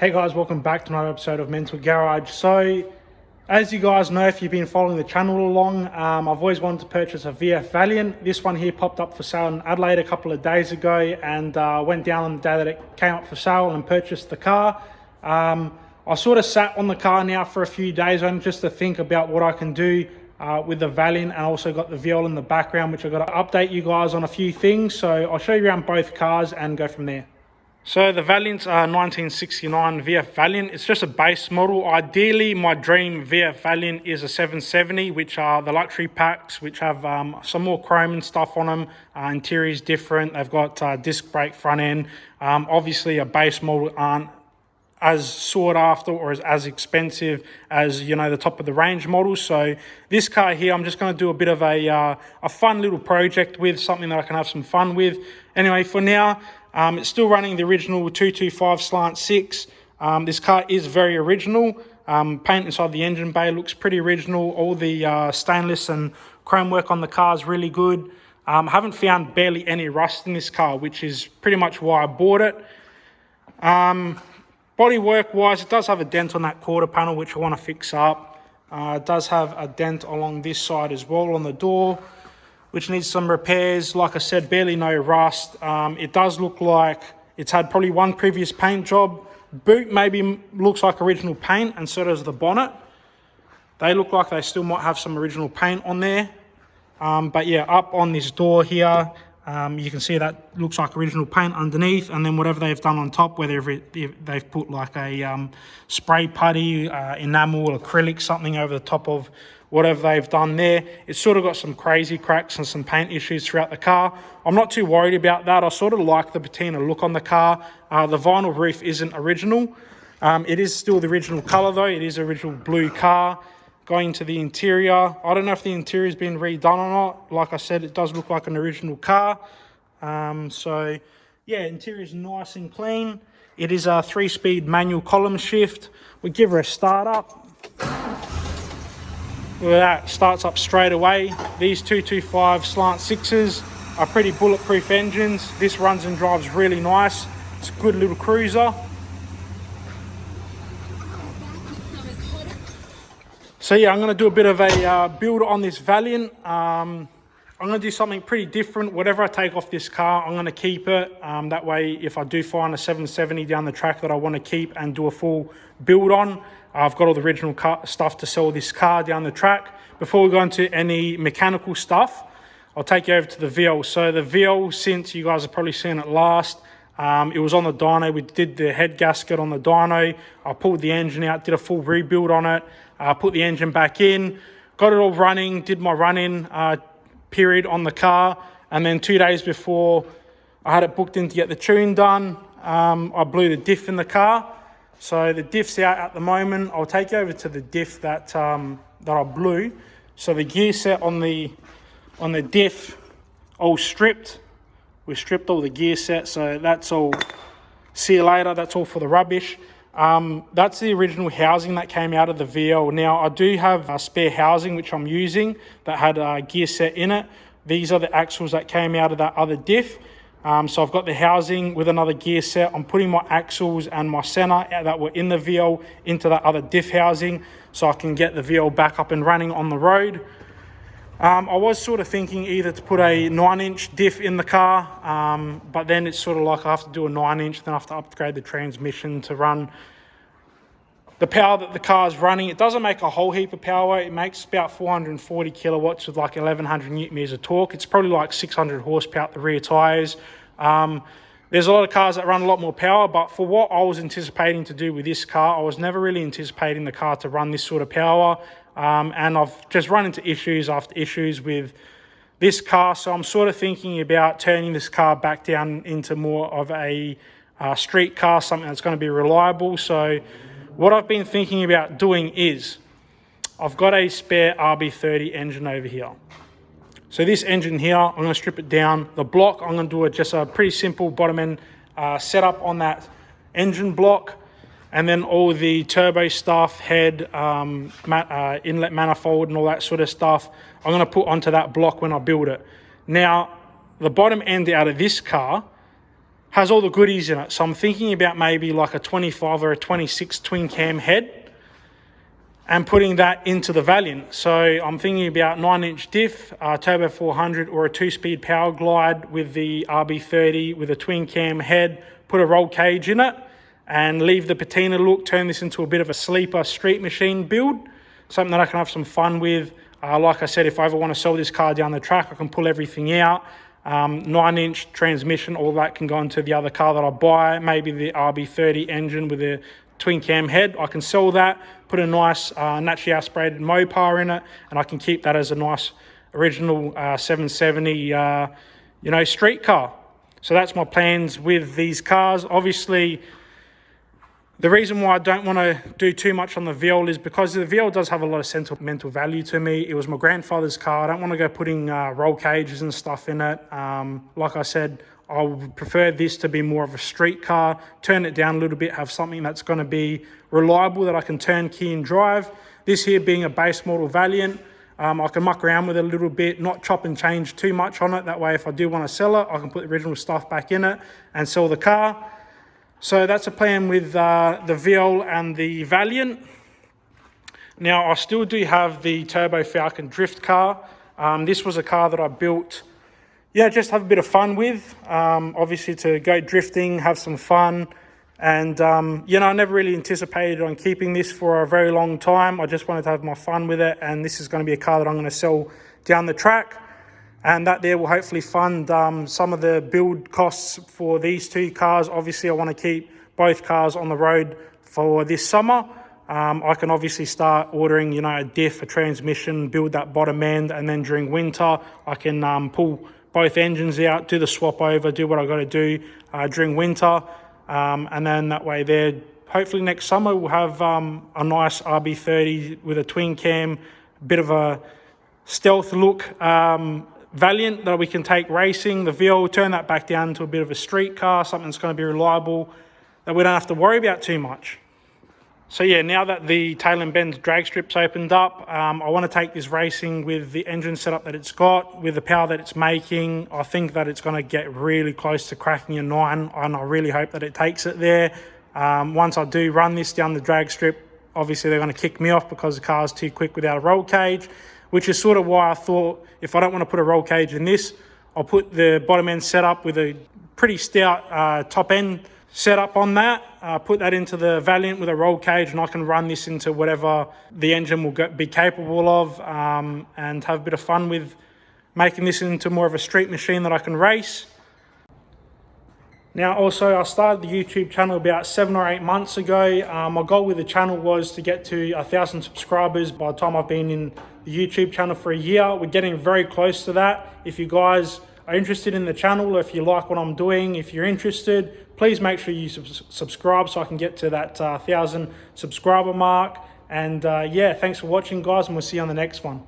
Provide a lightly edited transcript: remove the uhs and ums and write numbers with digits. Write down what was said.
Hey guys, welcome back to another episode of Mental Garage. So, as you guys know, if you've been following the channel along, I've always wanted to purchase a VF Valiant. This one here popped up for sale in Adelaide a couple of days ago, and went down on the day that it came up for sale and purchased the car. I sort of sat on the car now for a few days on just to think about what I can do with the Valiant, and also got the VL in the background, which I've got to update you guys on a few things. So I'll show you around both cars and go from there. So the Valiant's 1969 VF Valiant. It's just a base model. Ideally, my dream VF Valiant is a 770, which are the luxury packs, which have some more chrome and stuff on them. Interior is different. They've got disc brake front end. Obviously, a base model aren't as sought after or as expensive as, you know, the top of the range models. So this car here, I'm just going to do a bit of a fun little project with, something that I can have some fun with. Anyway, for now, it's still running the original 225 slant 6. This car is very original. Paint inside the engine bay looks pretty original. All the stainless and chrome work on the car is really good. I haven't found barely any rust in this car, which is pretty much why I bought it. Bodywork wise, it does have a dent on that quarter panel, which I want to fix up. It does have a dent along this side as well on the door, which needs some repairs. Like I said, barely no rust. It does look like it's had probably one previous paint job. Boot maybe looks like original paint, and so does the bonnet. They look like they still might have some original paint on there. But yeah, up on this door here, you can see that looks like original paint underneath, and then whatever they've done on top, whether they've put like a spray putty, enamel, acrylic, something over the top of whatever they've done there. It's sort of got some crazy cracks and some paint issues throughout the car. I'm not too worried about that. I sort of like the patina look on the car. The vinyl roof isn't original. It is still the original color though. It is original blue car. Going to the interior, I don't know if the interior's been redone or not. Like I said, it does look like an original car. So yeah, interior's nice and clean. It is a 3-speed manual column shift. We give her a start up. Look at that, starts up straight away. These 225 slant 6s are pretty bulletproof engines. This runs and drives really nice. It's a good little cruiser. So yeah, I'm going to do a bit of a build on this Valiant. I'm going to do something pretty different. Whatever I take off this car, I'm going to keep it. That way, if I do find a 770 down the track that I want to keep and do a full build on, I've got all the original stuff to sell this car down the track. Before we go into any mechanical stuff, I'll take you over to the VL. So the VL, since you guys have probably seen it last, it was on the dyno. We did the head gasket on the dyno. I pulled the engine out, did a full rebuild on it. Put the engine back in, got it all running, did my run-in period on the car, and then 2 days before I had it booked in to get the tune done, I blew the diff in the car. So the diff's out at the moment. I'll take you over to the diff that I blew. So the gear set on the diff all stripped. We stripped all the gear set, so that's all, see you later, that's all for the rubbish. That's the original housing that came out of the VL. Now, I do have a spare housing, which I'm using, that had a gear set in it. These are the axles that came out of that other diff. So I've got the housing with another gear set. I'm putting my axles and my center that were in the VL into that other diff housing, so I can get the VL back up and running on the road. I was sort of thinking either to put a 9-inch diff in the car, but then it's sort of like I have to do a 9-inch, then I have to upgrade the transmission to run the power that the car is running. It doesn't make a whole heap of power. It makes about 440 kilowatts with like 1100 newton meters of torque. It's probably like 600 horsepower at the rear tires. There's a lot of cars that run a lot more power, but for what I was anticipating to do with this car, I was never really anticipating the car to run this sort of power. And I've just run into issues after issues with this car. So I'm sort of thinking about turning this car back down into more of a street car, something that's going to be reliable. So what I've been thinking about doing is I've got a spare RB30 engine over here. So this engine here, I'm going to strip it down. The block, I'm going to do just a pretty simple bottom end setup on that engine block. And then all the turbo stuff, head, inlet manifold and all that sort of stuff, I'm going to put onto that block when I build it. Now, the bottom end out of this car has all the goodies in it. So I'm thinking about maybe like a 25 or a 26 twin cam head and putting that into the Valiant. So I'm thinking about 9-inch diff, turbo 400, or a 2-speed power glide with the RB30 with a twin cam head, put a roll cage in it, and leave the patina look, turn this into a bit of a sleeper street machine build, something that I can have some fun with. Like I said, if I ever want to sell this car down the track, I can pull everything out. 9-inch transmission, all that can go into the other car that I buy, maybe the RB30 engine with a twin cam head. I can sell that, put a nice naturally aspirated Mopar in it, and I can keep that as a nice original 770 street car. So that's my plans with these cars. Obviously, the reason why I don't want to do too much on the VL is because the VL does have a lot of sentimental value to me. It was my grandfather's car. I don't want to go putting roll cages and stuff in it. Like I said, I would prefer this to be more of a street car, turn it down a little bit, have something that's going to be reliable that I can turn key and drive. This here being a base model Valiant, I can muck around with it a little bit, not chop and change too much on it. That way, if I do want to sell it, I can put the original stuff back in it and sell the car. So that's a plan with the VL and the Valiant. Now, I still do have the Turbo Falcon drift car. This was a car that I built, just have a bit of fun with. Obviously to go drifting, have some fun. And, I never really anticipated on keeping this for a very long time. I just wanted to have my fun with it. And this is going to be a car that I'm going to sell down the track. And that there will hopefully fund some of the build costs for these two cars. Obviously, I want to keep both cars on the road for this summer. I can obviously start ordering, a diff, a transmission, build that bottom end. And then during winter, I can pull both engines out, do the swap over, do what I got to do during winter. And then that way there, hopefully next summer, we'll have a nice RB30 with a twin cam, bit of a stealth look Valiant that we can take racing. The VL, turn that back down to a bit of a street car, something that's going to be reliable, that we don't have to worry about too much. So now that the Tail and Bend drag strip's opened up, I want to take this racing with the engine setup that it's got, with the power that it's making. I think that it's going to get really close to cracking a 9, and I really hope that it takes it there. Once I do run this down the drag strip, obviously they're going to kick me off because the car's too quick without a roll cage, which is sort of why I thought if I don't want to put a roll cage in this, I'll put the bottom end setup with a pretty stout top end setup on that. Put that into the Valiant with a roll cage, and I can run this into whatever the engine will be capable of, and have a bit of fun with making this into more of a street machine that I can race. Now, also, I started the YouTube channel about 7 or 8 months ago. My goal with the channel was to get to 1,000 subscribers by the time I've been in the YouTube channel for a year. We're getting very close to that. If you guys are interested in the channel, or if you like what I'm doing, if you're interested, please make sure you subscribe so I can get to that 1,000 subscriber mark. And thanks for watching, guys, and we'll see you on the next one.